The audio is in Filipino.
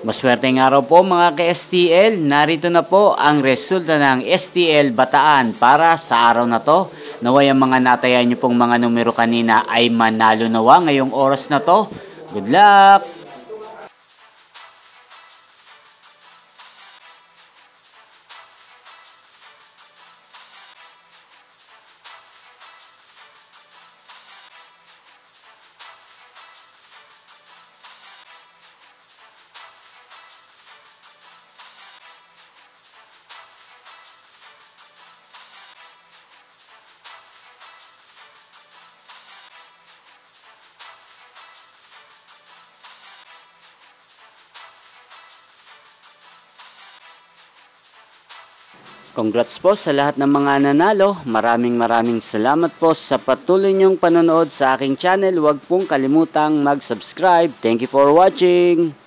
Maswerteng araw po mga ka-STL, narito na po ang resulta ng STL Bataan para sa araw na to. Naway ang mga natayan nyo pong mga numero kanina ay manalo nawa ngayong oras na to. Good luck! Congrats po sa lahat ng mga nanalo. Maraming salamat po sa patuloy niyong panonood sa aking channel. Huwag pong kalimutang mag-subscribe. Thank you for watching.